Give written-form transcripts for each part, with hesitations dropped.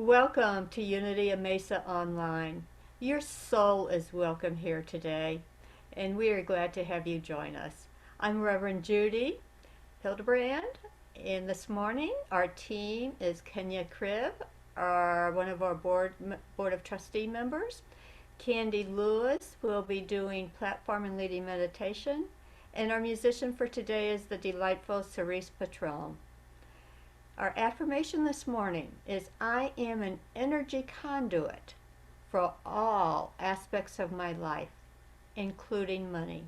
Welcome to Unity of Mesa Online. Your soul is welcome here today, and we are glad to have you join us. I'm Reverend Judy Hildebrand, and this morning our team is Cribb, one of our board of trustee members. Candee Lewis will be doing platform and leading meditation, and our musician for today is the delightful Cerise Patron. Our affirmation this morning is I am an energy conduit for all aspects of my life, including money.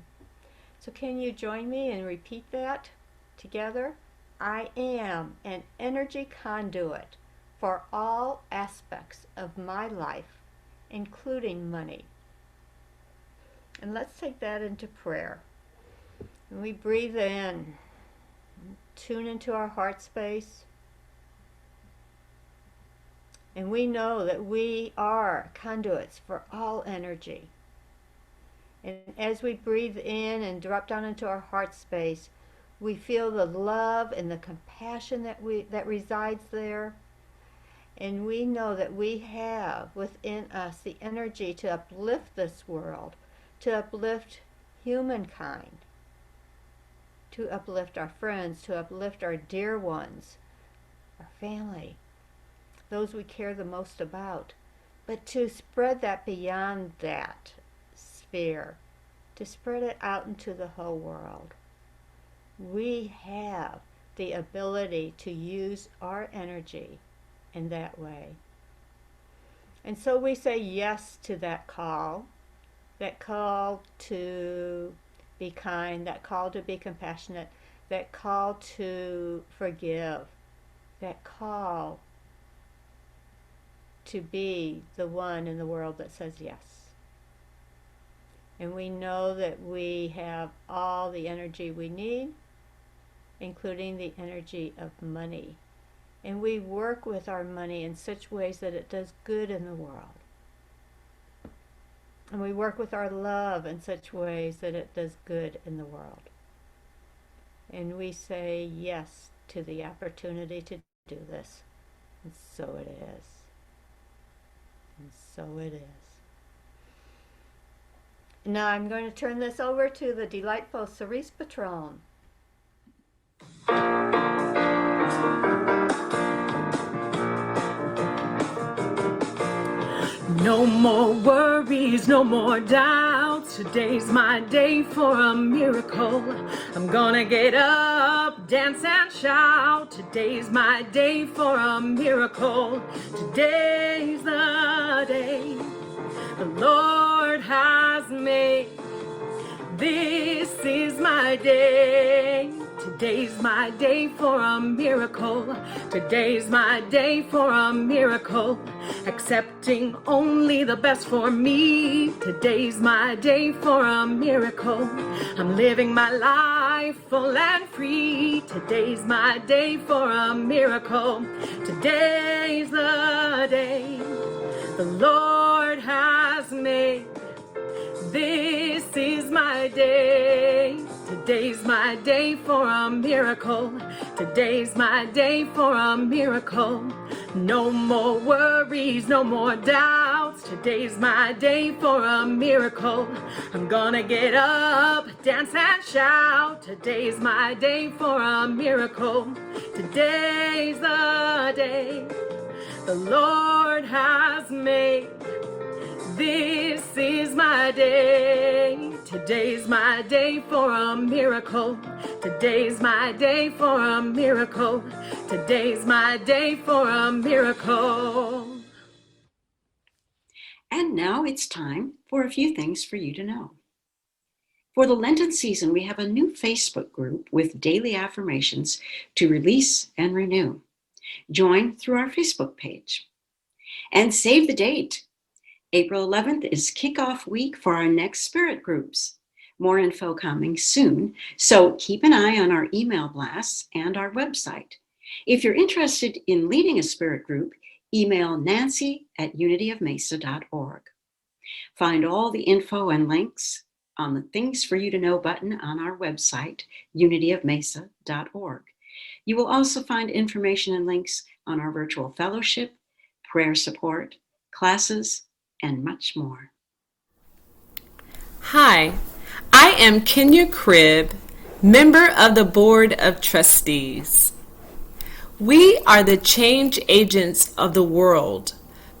So can you join me and repeat that together? I am an energy conduit for all aspects of my life, including money. And let's take that into prayer. When we breathe in, tune into our heart space, and we know that we are conduits for all energy. And as we breathe in and drop down into our heart space, we feel the love and the compassion that resides there. And we know that we have within us the energy to uplift this world, to uplift humankind, to uplift our friends, to uplift our dear ones, our family, those we care the most about, but to spread that beyond that sphere, to spread it out into the whole world. We have the ability to use our energy in that way. And so we say yes to that call to be kind, that call to be compassionate, that call to forgive, that call to be the one in the world that says yes. And we know that we have all the energy we need, including the energy of money. And we work with our money in such ways that it does good in the world. And we work with our love in such ways that it does good in the world. And we say yes to the opportunity to do this. And so it is. And so it is. Now I'm going to turn this over to the delightful Cerise Patron. No more worries, no more doubts. Today's my day for a miracle. I'm gonna get up, dance and shout. Today's my day for a miracle. Today's the day the Lord has made. This is my day. Today's my day for a miracle. Today's my day for a miracle. Accepting only the best for me. Today's my day for a miracle. I'm living my life full and free. Today's my day for a miracle. Today's the day the Lord has made. This is my day. Today's my day for a miracle. Today's my day for a miracle. No more worries, no more doubts. Today's my day for a miracle. I'm gonna get up, dance and shout. Today's my day for a miracle. Today's the day the Lord has made. This is my day. Today's my day for a miracle. Today's my day for a miracle. Today's my day for a miracle. And now it's time for a few things for you to know. For the Lenten season, we have a new Facebook group with daily affirmations to release and renew. Join through our Facebook page. And save the date. April 11th is kickoff week for our next spirit groups. More info coming soon, so keep an eye on our email blasts and our website. If you're interested in leading a spirit group, email nancy@unityofmesa.org. Find all the info and links on the Things for You to Know button on our website, unityofmesa.org. You will also find information and links on our virtual fellowship, prayer support, classes, and much more. Hi, I am Cribb, member of the Board of Trustees. We are the change agents of the world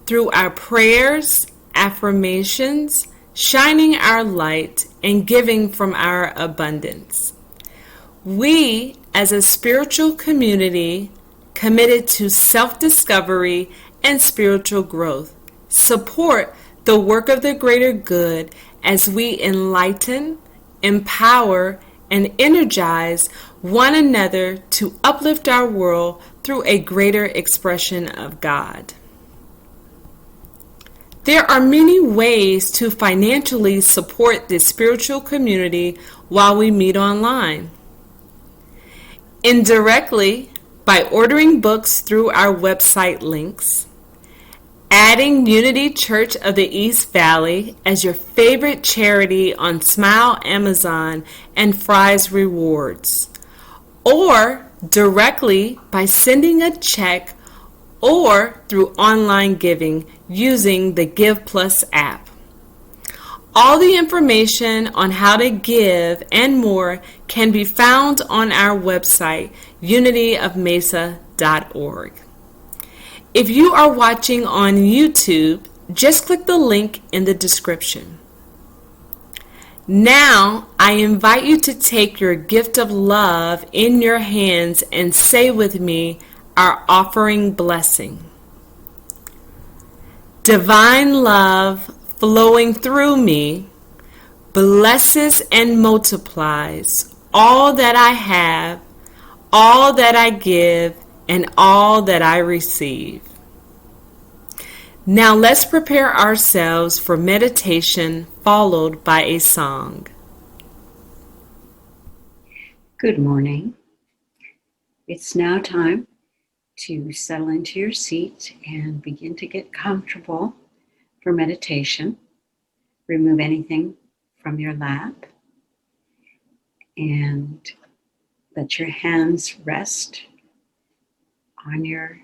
through our prayers, affirmations, shining our light, and giving from our abundance. We, as a spiritual community committed to self-discovery and spiritual growth, support the work of the greater good as we enlighten, empower, and energize one another to uplift our world through a greater expression of God. There are many ways to financially support this spiritual community while we meet online. Indirectly, by ordering books through our website links, adding Unity Church of the East Valley as your favorite charity on Smile Amazon and Fry's Rewards, or directly by sending a check or through online giving using the Give Plus app. All the information on how to give and more can be found on our website, unityofmesa.org. If you are watching on YouTube, just click the link in the description. Now, I invite you to take your gift of love in your hands and say with me our offering blessing. Divine love flowing through me blesses and multiplies all that I have, all that I give, and all that I receive. Now let's prepare ourselves for meditation followed by a song. Good morning. It's now time to settle into your seat and begin to get comfortable for meditation. Remove anything from your lap and let your hands rest on your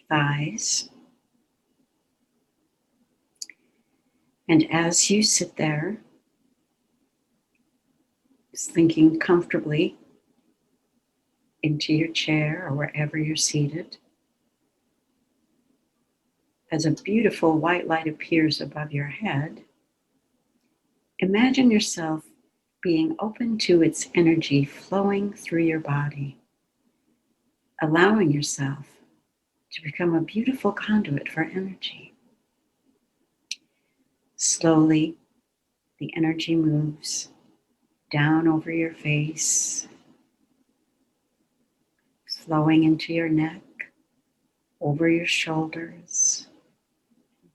thighs. And as you sit there, sinking comfortably into your chair or wherever you're seated, as a beautiful white light appears above your head, imagine yourself being open to its energy flowing through your body, allowing yourself to become a beautiful conduit for energy. Slowly, the energy moves down over your face, flowing into your neck, over your shoulders,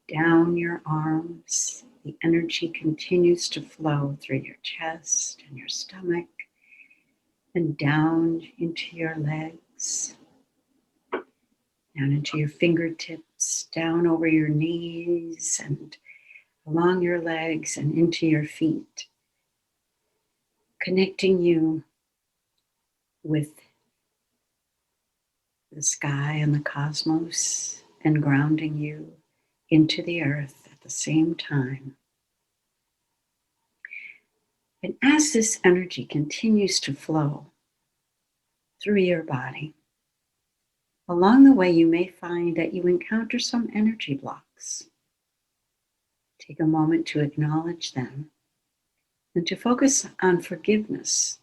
down your arms. The energy continues to flow through your chest and your stomach and down into your legs, down into your fingertips, down over your knees and along your legs and into your feet, connecting you with the sky and the cosmos and grounding you into the earth at the same time. And as this energy continues to flow through your body, along the way you may find that you encounter some energy blocks. Take a moment to acknowledge them and to focus on forgiveness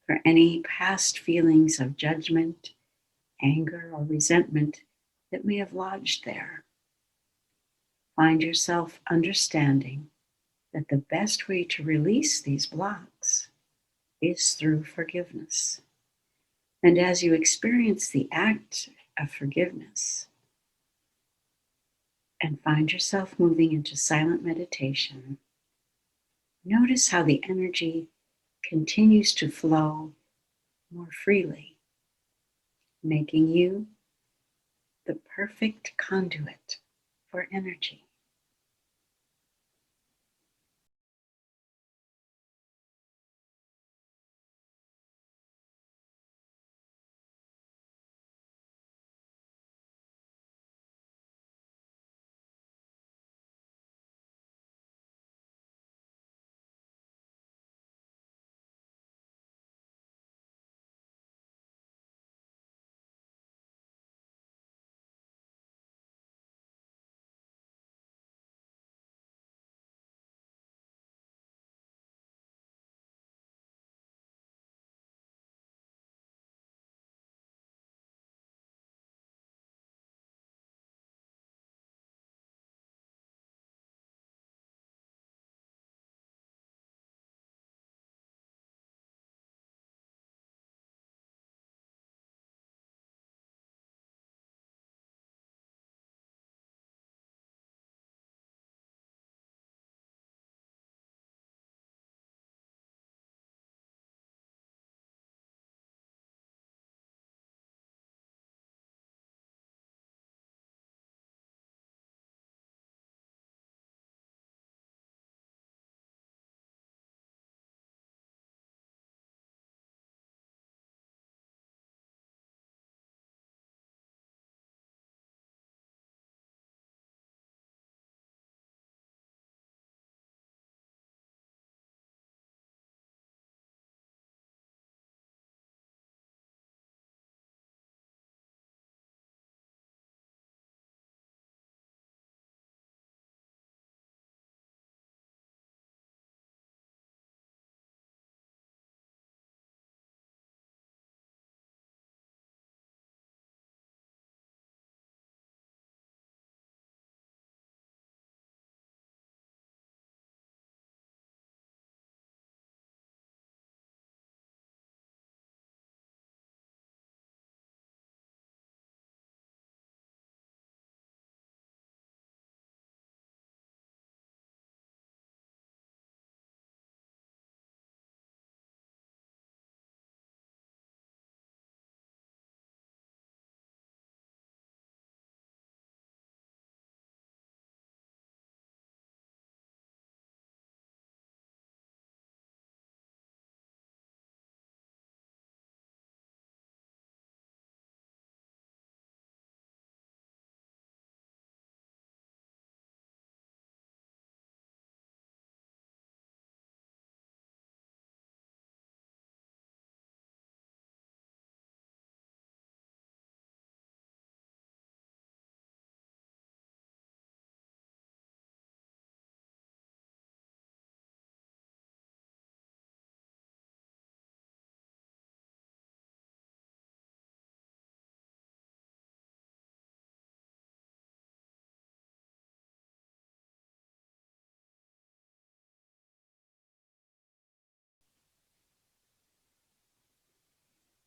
for any past feelings of judgment, anger, or resentment that may have lodged there. Find yourself understanding that the best way to release these blocks is through forgiveness. And as you experience the act of forgiveness and find yourself moving into silent meditation, notice how the energy continues to flow more freely, making you the perfect conduit for energy.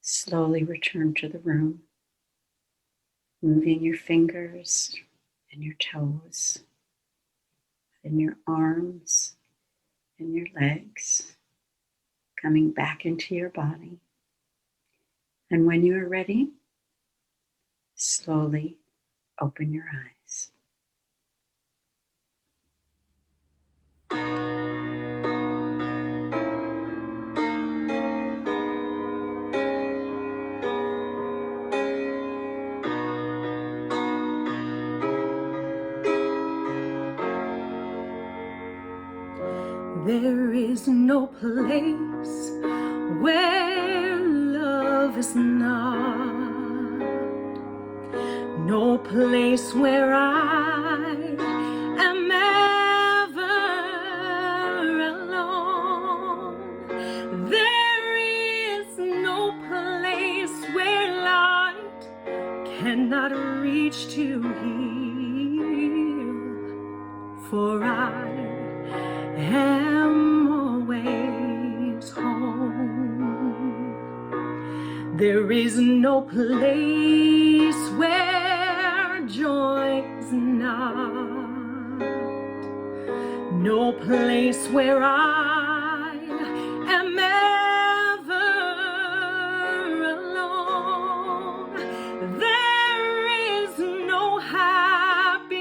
Slowly return to the room, moving your fingers and your toes, and your arms and your legs, coming back into your body. And when you are ready, slowly open your eyes. There is no place where love is not, no place where I am ever alone. There is no place where light cannot reach to heal, for I am always home. There is no place where joy is not, no place where I am ever alone. There is no happiness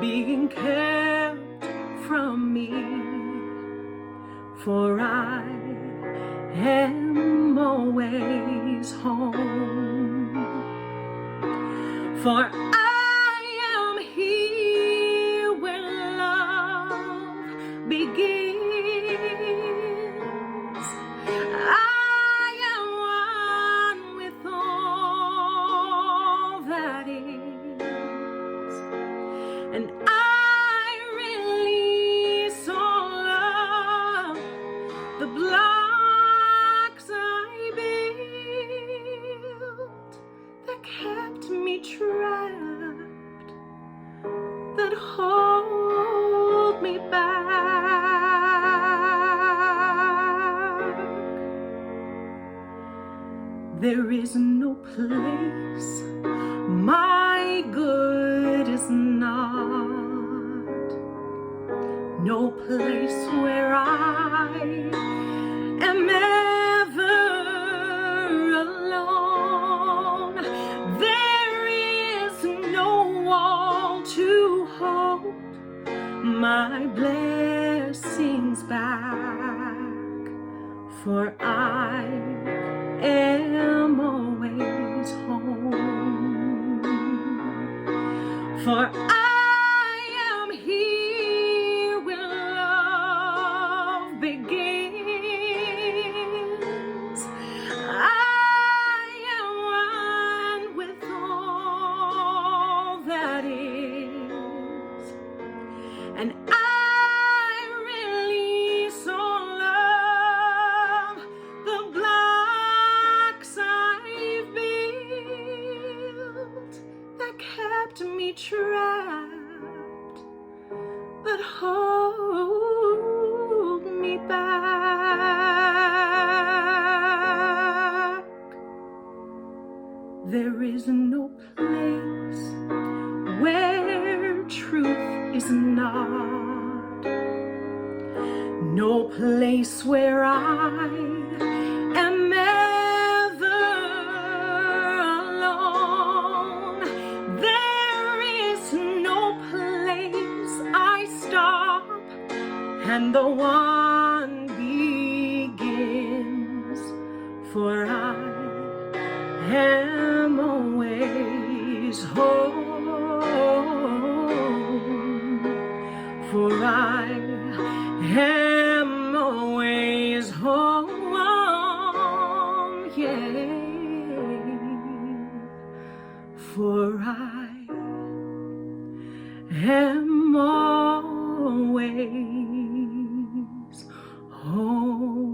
being kept from me, for I am always home. For I am here where love begins. I am one with all that is, and I release all of the blocks I built that kept me trapped, that hold me back. There is no place my good is not, no place where I am ever alone. There is no wall to hold my blessings back, for I am always home. For I am here where love begins. I am one with all that is, and I release all of the blocks I've built that kept me trapped, that hold me back. There is no place where truth is not, no place where I am ever alone. There is no place I stop and the one begins, for I am always home, for I am always home, yeah, for I am always home.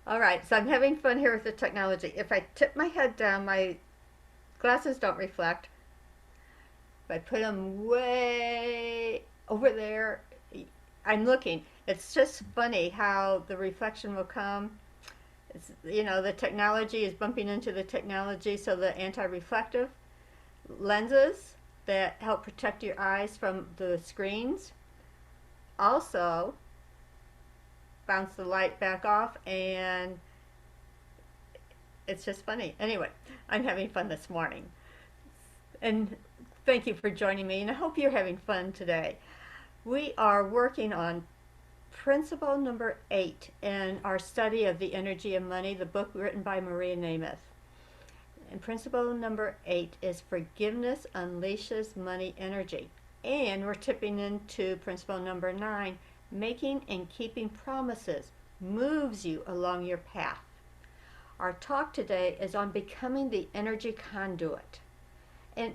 All right, so I'm having fun here with the technology. If I tip my head down, my glasses don't reflect. If I put them way over there, I'm looking. It's just funny how the reflection will come. It's, the technology is bumping into the technology, so the anti-reflective lenses that help protect your eyes from the screens also bounce the light back off, and it's just funny. Anyway, I'm having fun this morning. And thank you for joining me, and I hope you're having fun today. We are working on principle number 8 in our study of The Energy of Money, the book written by Maria Nemeth. And principle number 8 is forgiveness unleashes money energy. And we're tipping into principle number 9, making and keeping promises moves you along your path. Our talk today is on becoming the energy conduit. And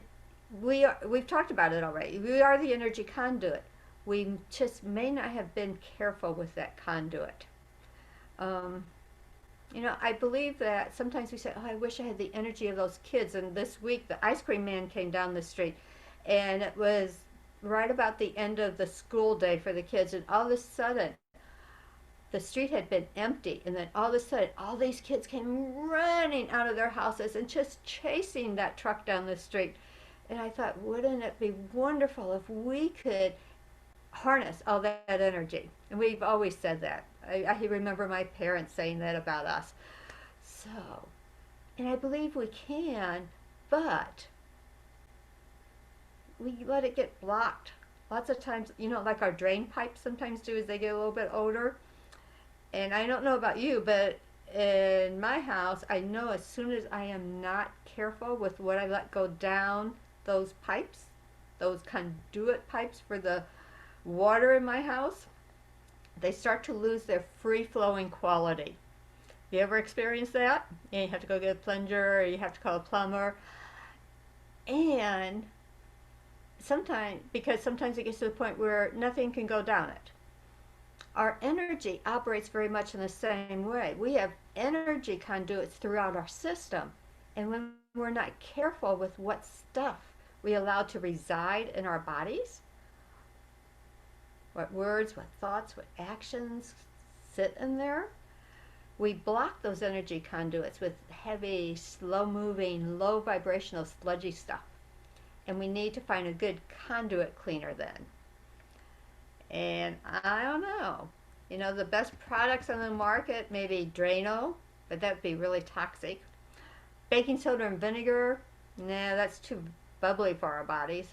we've talked about it already. We are the energy conduit. We just may not have been careful with that conduit. I believe that sometimes we say, oh, I wish I had the energy of those kids. And this week, the ice cream man came down the street, and it was right about the end of the school day for the kids. And all of a sudden, the street had been empty. And then all of a sudden, all these kids came running out of their houses and just chasing that truck down the street. And I thought, wouldn't it be wonderful if we could harness all that energy? And we've always said that. I remember my parents saying that about us. So, and I believe we can, but we let it get blocked. Lots of times, like our drain pipes sometimes do as they get a little bit older. And I don't know about you, but in my house, I know as soon as I am not careful with what I let go down those pipes, those conduit pipes for the water in my house, they start to lose their free-flowing quality. You ever experienced that? And you have to go get a plunger, or you have to call a plumber. And sometimes it gets to the point where nothing can go down it. Our energy operates very much in the same way. We have energy conduits throughout our system. And when we're not careful with what stuff we allow to reside in our bodies, what words, what thoughts, what actions sit in there, we block those energy conduits with heavy, slow-moving, low-vibrational, sludgy stuff. And we need to find a good conduit cleaner then. And I don't know. The best products on the market, maybe Drano, but that would be really toxic. Baking soda and vinegar, nah, that's too bubbly for our bodies.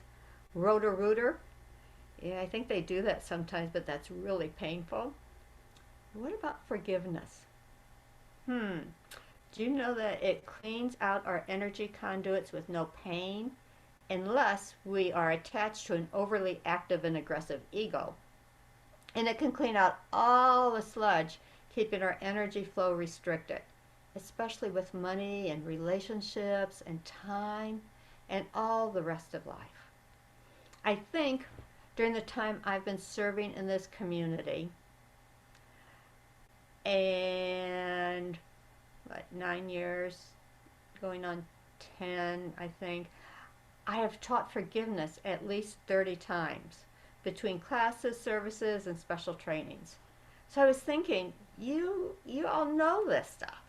Roto-Rooter, yeah, I think they do that sometimes, but that's really painful. What about forgiveness? Do you know that it cleans out our energy conduits with no pain, unless we are attached to an overly active and aggressive ego? And it can clean out all the sludge, keeping our energy flow restricted, especially with money and relationships and time and all the rest of life. I think during the time I've been serving in this community, and 9 years, going on 10, I think, I have taught forgiveness at least 30 times between classes, services, and special trainings. So I was thinking, you all know this stuff,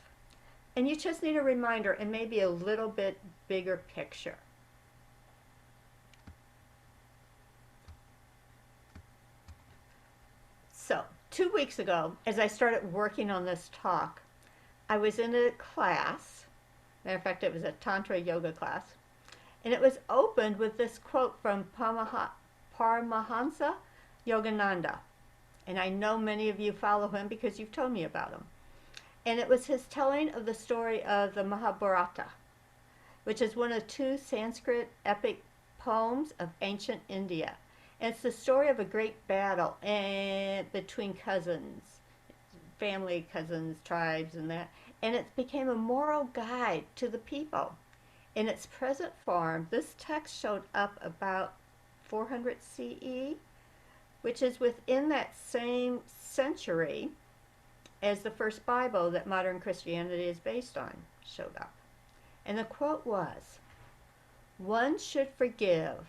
and you just need a reminder and maybe a little bit bigger picture. So 2 weeks ago, as I started working on this talk, I was in a class. Matter of fact, it was a Tantra yoga class. And it was opened with this quote from Paramahansa Yogananda. And I know many of you follow him because you've told me about him. And it was his telling of the story of the Mahabharata, which is one of 2 Sanskrit epic poems of ancient India. And it's the story of a great battle between cousins, family, cousins, tribes, and that. And it became a moral guide to the people. In its present form, this text showed up about 400 CE, which is within that same century as the first Bible that modern Christianity is based on showed up. And the quote was, "One should forgive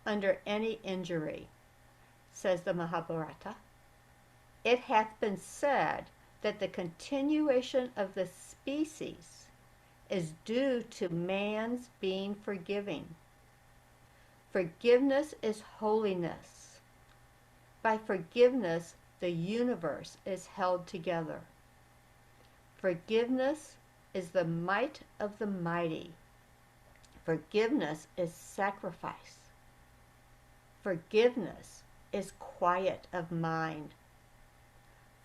under any injury, says the Mahabharata. It hath been said that the continuation of the species is due to man's being forgiving. Forgiveness is holiness. By forgiveness, the universe is held together. Forgiveness is the might of the mighty. Forgiveness is sacrifice. Forgiveness is quiet of mind.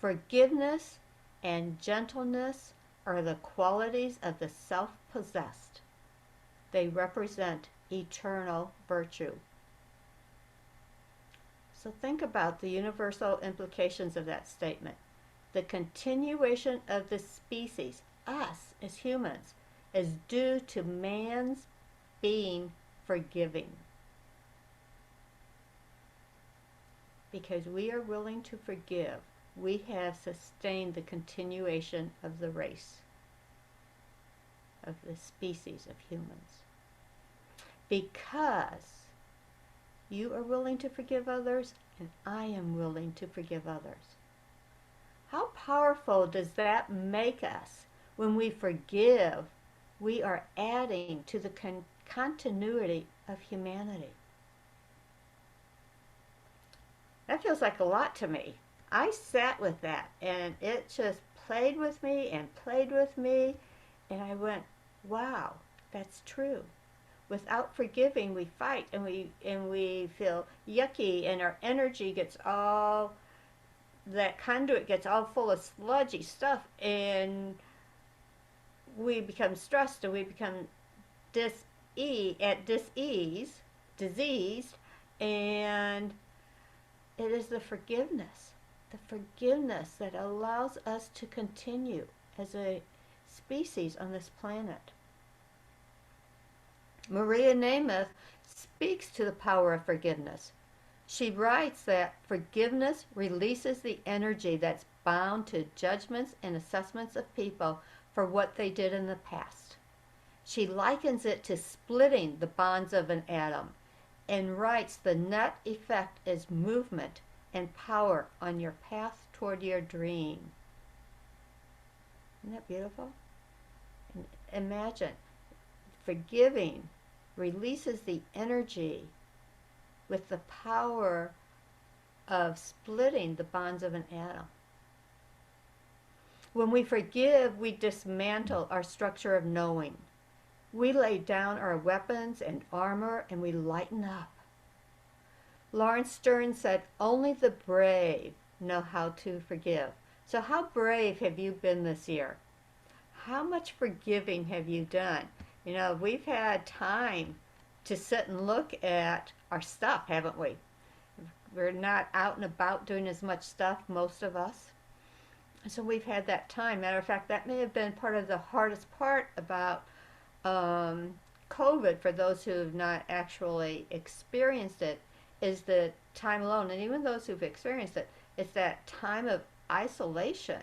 Forgiveness and gentleness are the qualities of the self-possessed. They represent eternal virtue. So think about the universal implications of that statement. The continuation of the species, us as humans, is due to man's being forgiving. Because we are willing to forgive, we have sustained the continuation of the race, of the species of humans. Because you are willing to forgive others, and I am willing to forgive others. How powerful does that make us? When we forgive, we are adding to the continuity of humanity. That feels like a lot to me. I sat with that, and it just played with me and played with me, and I went, wow, that's true. Without forgiving, we fight, and we feel yucky, and our energy gets all, that conduit gets all full of sludgy stuff, and we become stressed, and we become diseased, and it is the forgiveness that allows us to continue as a species on this planet. Maria Nemeth speaks to the power of forgiveness. She writes that forgiveness releases the energy that's bound to judgments and assessments of people for what they did in the past. She likens it to splitting the bonds of an atom and writes the net effect is movement and power on your path toward your dream. Isn't that beautiful? And imagine, forgiving releases the energy with the power of splitting the bonds of an atom. When we forgive, we dismantle our structure of knowing. We lay down our weapons and armor, and we lighten up. Lawrence Stern said, only the brave know how to forgive. So how brave have you been this year? How much forgiving have you done? You know, we've had time to sit and look at our stuff, haven't we? We're not out and about doing as much stuff, most of us. So we've had that time. Matter of fact, that may have been part of the hardest part about COVID for those who have not actually experienced it, is the time alone. And even those who've experienced it, it's that time of isolation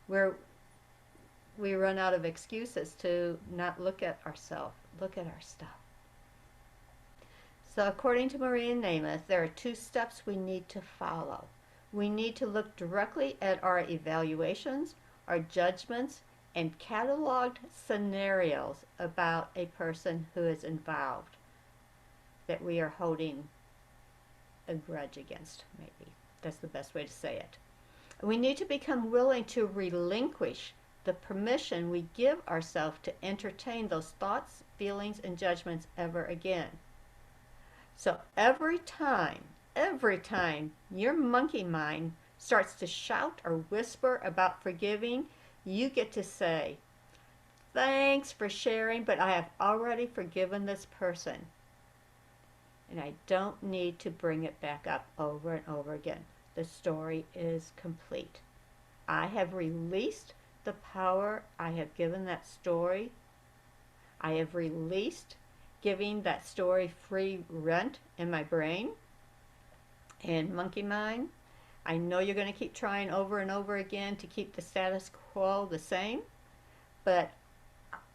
where we run out of excuses to not look at ourselves, look at our stuff. So according to Maria Nemeth, there are 2 steps we need to follow. We need to look directly at our evaluations, our judgments, and cataloged scenarios about a person who is involved that we are holding a grudge against, maybe. That's the best way to say it. We need to become willing to relinquish the permission we give ourselves to entertain those thoughts, feelings, and judgments ever again. So every time your monkey mind starts to shout or whisper about forgiving, you get to say, thanks for sharing, but I have already forgiven this person. And I don't need to bring it back up over and over again. The story is complete. I have released the power I have given that story. I have released giving that story free rent in my brain and monkey mind. I know you're going to keep trying over and over again to keep the status quo the same, but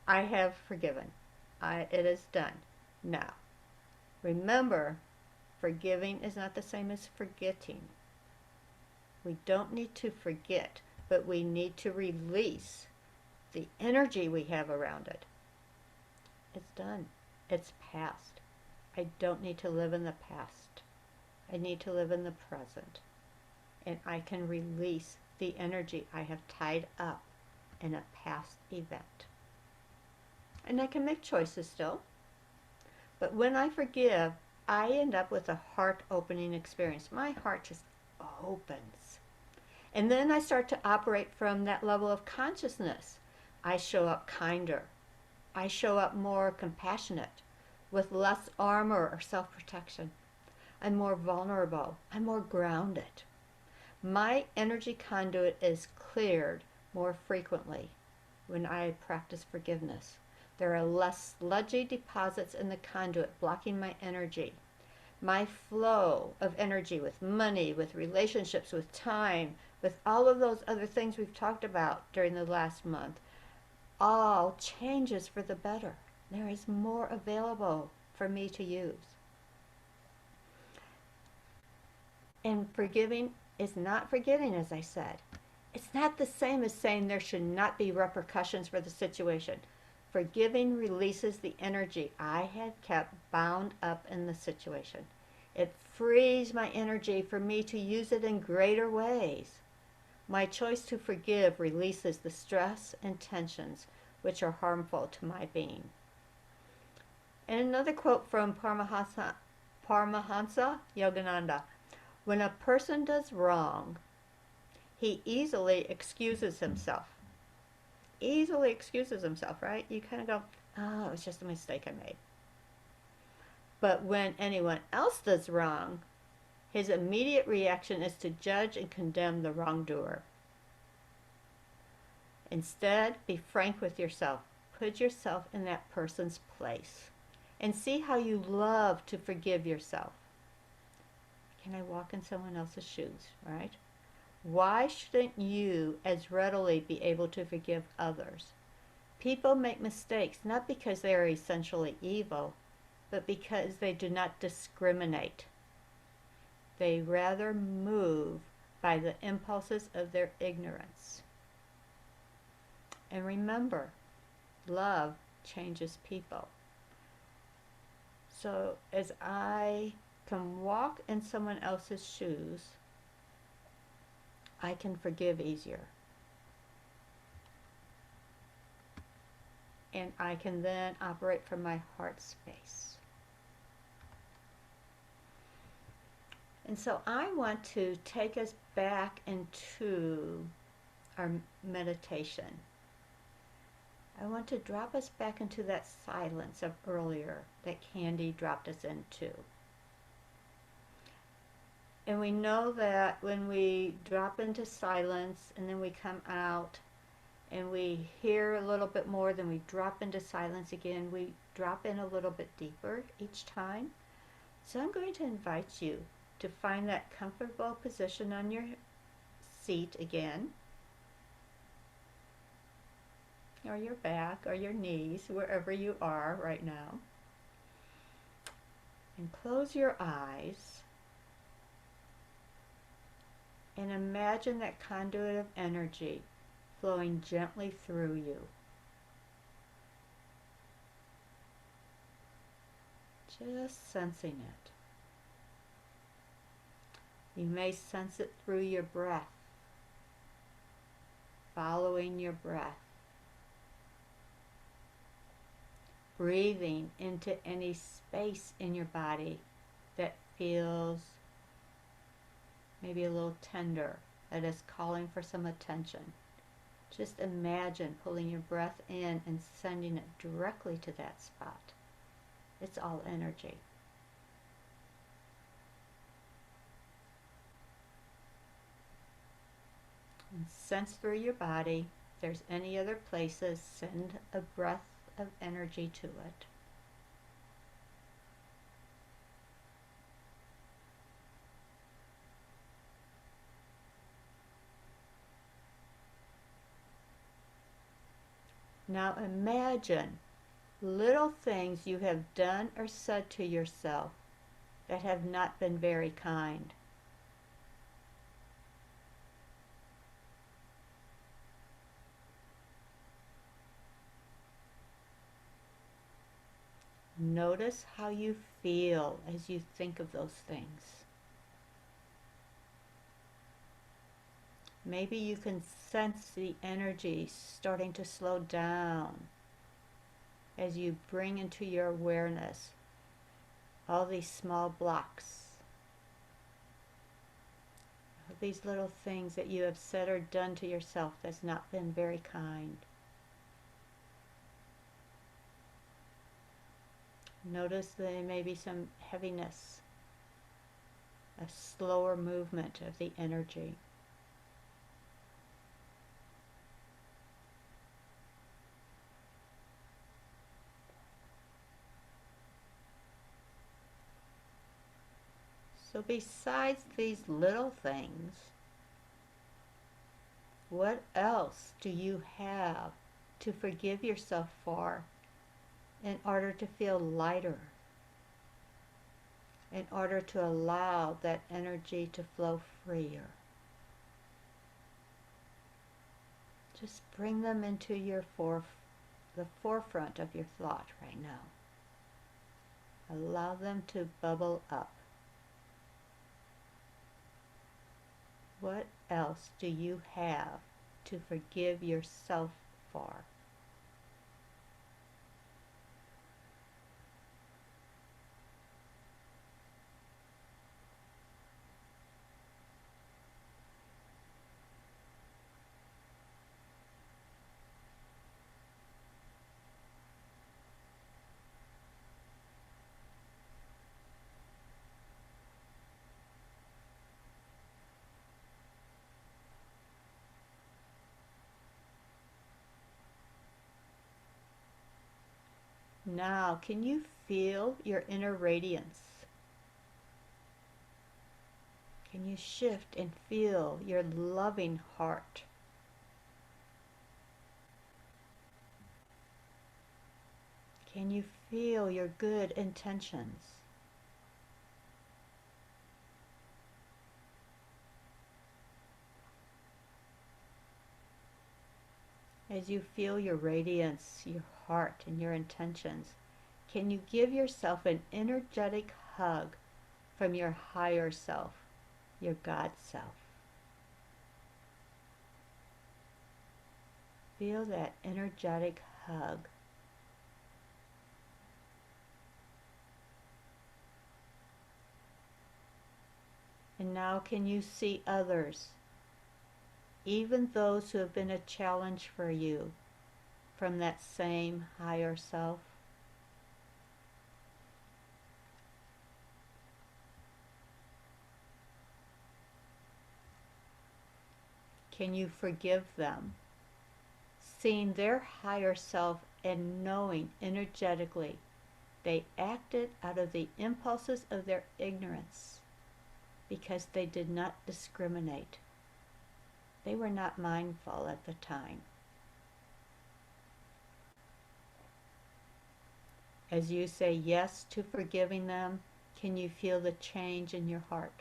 I have forgiven. It is done. Now, remember Forgiving is not the same as forgetting. We don't need to forget, but we need to release the energy we have around it. It's done. It's past. I don't need to live in the past. I need to live in the present. And I can release the energy I have tied up in a past event. And I can make choices still. But when I forgive, I end up with a heart-opening experience. My heart just opens. And then I start to operate from that level of consciousness. I show up kinder. I show up more compassionate, with less armor or self-protection. I'm more vulnerable. I'm more grounded. My energy conduit is cleared more frequently when I practice forgiveness. There are less sludgy deposits in the conduit blocking my energy. My flow of energy with money, with relationships, with time, with all of those other things we've talked about during the last month, all changes for the better. There is more available for me to use. And forgiving is not forgetting, as I said. It's not the same as saying there should not be repercussions for the situation. Forgiving releases the energy I had kept bound up in the situation. It frees my energy for me to use it in greater ways. My choice to forgive releases the stress and tensions which are harmful to my being. And another quote from Paramahansa Yogananda: when a person does wrong, he easily excuses himself. Easily excuses himself, right? You kind of go, oh, it was just a mistake I made. But when anyone else does wrong, his immediate reaction is to judge and condemn the wrongdoer. Instead, be frank with yourself. Put yourself in that person's place and see how you love to forgive yourself. Can I walk in someone else's shoes, right? Why shouldn't you as readily be able to forgive others? People make mistakes not because they are essentially evil, but because they do not discriminate. They rather move by the impulses of their ignorance. And remember, love changes people. So as I can walk in someone else's shoes, I can forgive easier. And I can then operate from my heart space. And so I want to take us back into our meditation. I want to drop us back into that silence of earlier that Candee dropped us into. And we know that when we drop into silence and then we come out and we hear a little bit more, then we drop into silence again, we drop in a little bit deeper each time. So I'm going to invite you to find that comfortable position on your seat again, or your back, or your knees, wherever you are right now. And close your eyes. And imagine that conduit of energy flowing gently through you. Just sensing it. You may sense it through your breath, following your breath. Breathing into any space in your body that feels maybe a little tender, that is calling for some attention. Just imagine pulling your breath in and sending it directly to that spot. It's all energy. And sense through your body. If there's any other places, send a breath of energy to it. Now imagine little things you have done or said to yourself that have not been very kind. Notice how you feel as you think of those things. Maybe you can sense the energy starting to slow down as you bring into your awareness all these small blocks, all these little things that you have said or done to yourself that's not been very kind. Notice there may be some heaviness, a slower movement of the energy. So besides these little things, what else do you have to forgive yourself for in order to feel lighter, in order to allow that energy to flow freer? Just bring them into the forefront of your thought right now. Allow them to bubble up. What else do you have to forgive yourself for? Now, can you feel your inner radiance? Can you shift and feel your loving heart? Can you feel your good intentions? As you feel your radiance, your heart, and your intentions, can you give yourself an energetic hug from your higher self, your God self? Feel that energetic hug. And now can you see others, even those who have been a challenge for you, from that same higher self? Can you forgive them, seeing their higher self and knowing energetically they acted out of the impulses of their ignorance because they did not discriminate? They were not mindful at the time. As you say yes to forgiving them, can you feel the change in your heart?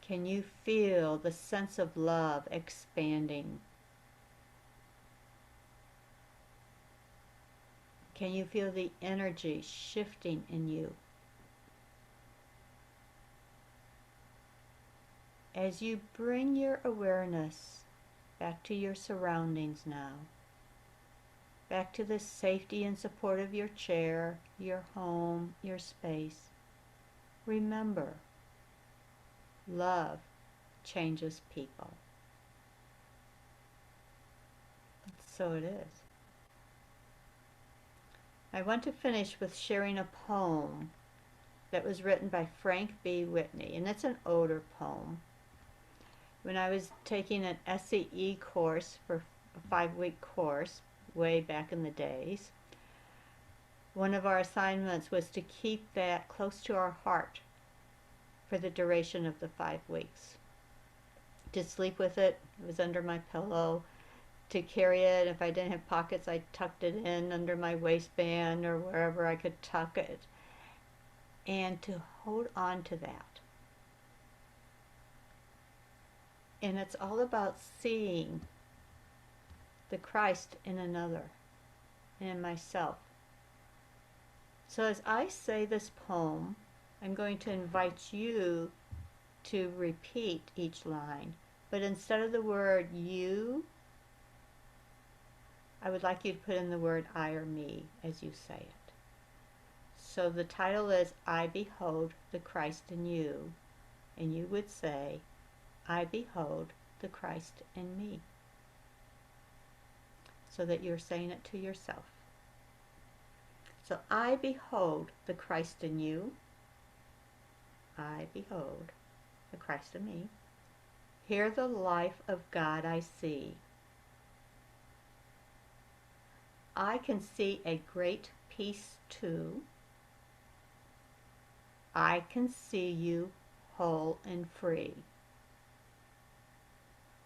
Can you feel the sense of love expanding? Can you feel the energy shifting in you? As you bring your awareness back to your surroundings now, back to the safety and support of your chair, your home, your space, remember, love changes people. So it is. I want to finish with sharing a poem that was written by Frank B. Whitney, and it's an older poem. When I was taking an SCE course for a 5-week course way back in the days, one of our assignments was to keep that close to our heart for the duration of the 5 weeks. To sleep with it, it was under my pillow, to carry it. If I didn't have pockets, I tucked it in under my waistband or wherever I could tuck it. And to hold on to that. And it's all about seeing the Christ in another and in myself. So as I say this poem, I'm going to invite you to repeat each line. But instead of the word you, I would like you to put in the word I or me as you say it. So the title is I Behold the Christ in You. And you would say, I behold the Christ in me. So that you're saying it to yourself. So I behold the Christ in you. I behold the Christ in me. Here the life of God I see. I can see a great peace too. I can see you whole and free.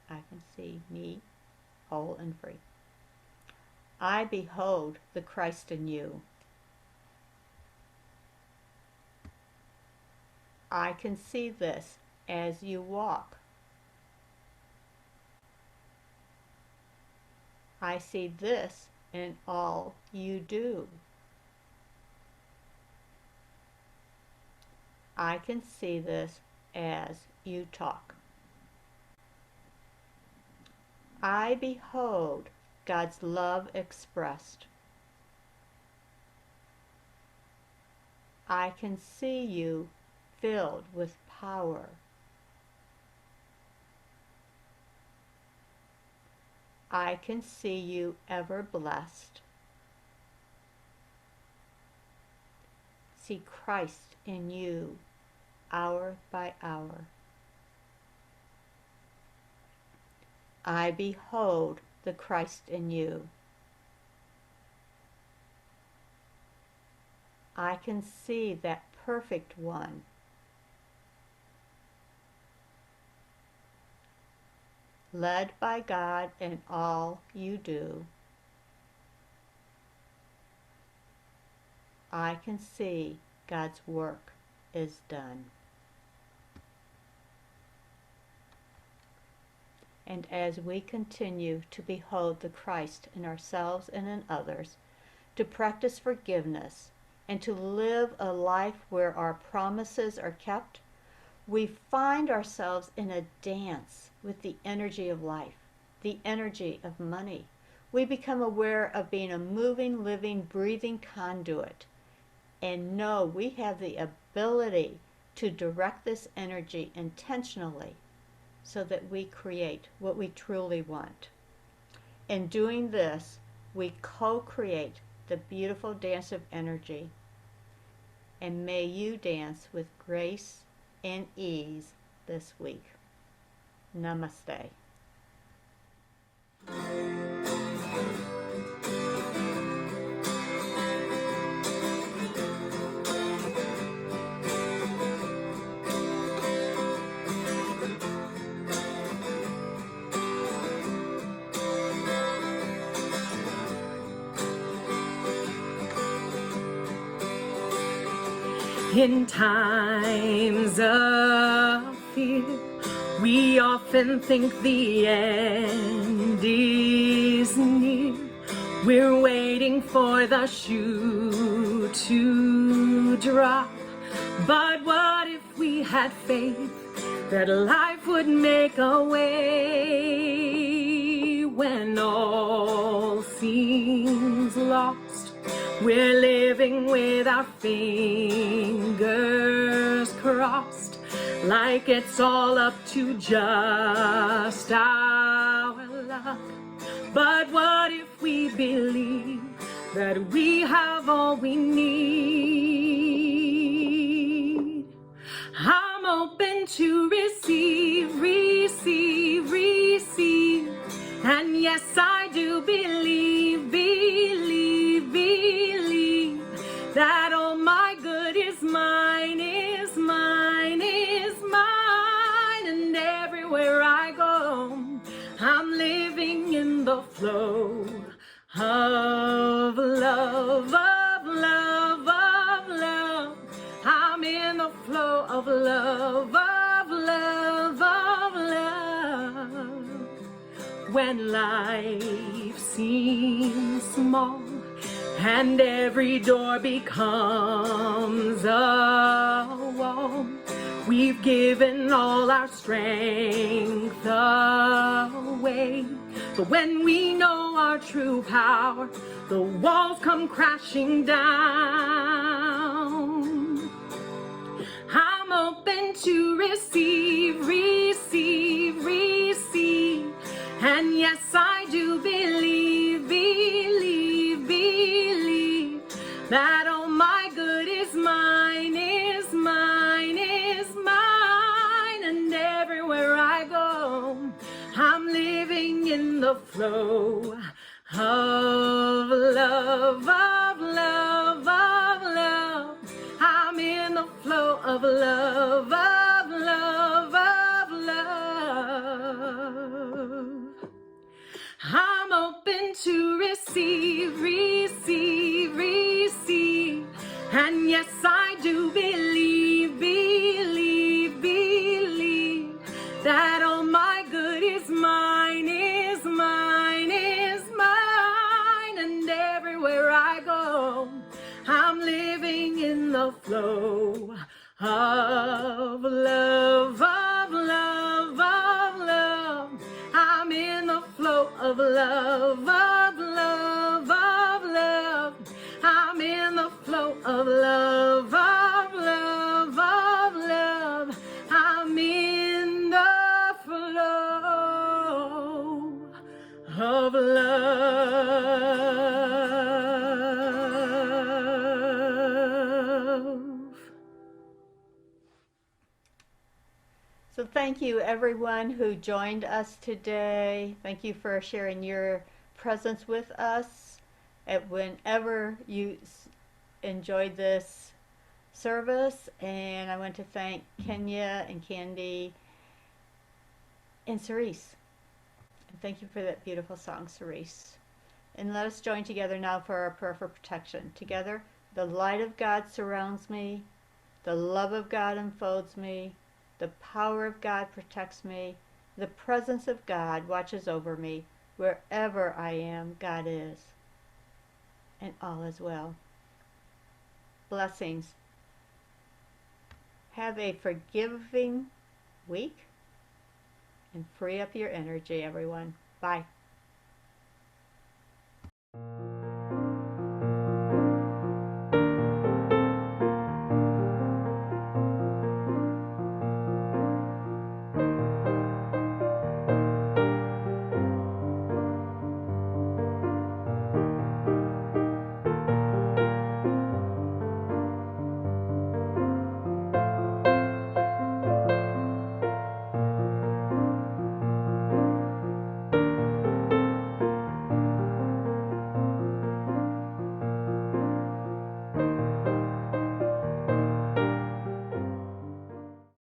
I can see me whole and free. I behold the Christ in you. I can see this as you walk. I see this in all you do. I can see this as you talk. I behold God's love expressed. I can see you filled with power. I can see you ever blessed. See Christ in you, hour by hour. I behold the Christ in you. I can see that perfect one. Led by God in all you do. I can see God's work is done. And as we continue to behold the Christ in ourselves and in others, to practice forgiveness, and to live a life where our promises are kept, we find ourselves in a dance with the energy of life, the energy of money. We become aware of being a moving, living, breathing conduit, and know we have the ability to direct this energy intentionally so that we create what we truly want. In doing this, we co-create the beautiful dance of energy. And may you dance with grace and ease this week. Namaste. In times of fear, we often think the end is near. We're waiting for the shoe to drop. But what if we had faith that life would make a way when all seems lost? We're living with our fingers crossed, like it's all up to just our luck. But what if we believe that we have all we need? I'm open to receive, receive, receive. And yes, I do believe, believe, believe that all my good is mine, is mine, is mine. And everywhere I go, I'm living in the flow of love, of love, of love. I'm in the flow of love, of love, of love. When life seems small and every door becomes a wall, we've given all our strength away. But when we know our true power, the walls come crashing down. I'm open to receive, receive, receive. And yes, I do believe, believe, believe that all my good is mine, is mine, is mine. And everywhere I go, I'm living in the flow of love, of love, of love. I'm in the flow of love, of love, of love. I'm open to receive, receive, receive. And yes, I do believe, believe, believe that all my good is mine, is mine, is mine. And everywhere I go, I'm living in the flow of love, of love, of love. I'm in the flow of love, of love, of love. I'm in the flow of love, of love, of love. I'm in the flow of love. So thank you everyone who joined us today. Thank you for sharing your presence with us at whenever you enjoyed this service. And I want to thank Kenya and Candee and Cerise. And thank you for that beautiful song, Cerise. And let us join together now for our prayer for protection. Together, the light of God surrounds me, the love of God enfolds me, the power of God protects me, the presence of God watches over me. Wherever I am, God is, and all is well. Blessings. Have a forgiving week and free up your energy, everyone. Bye.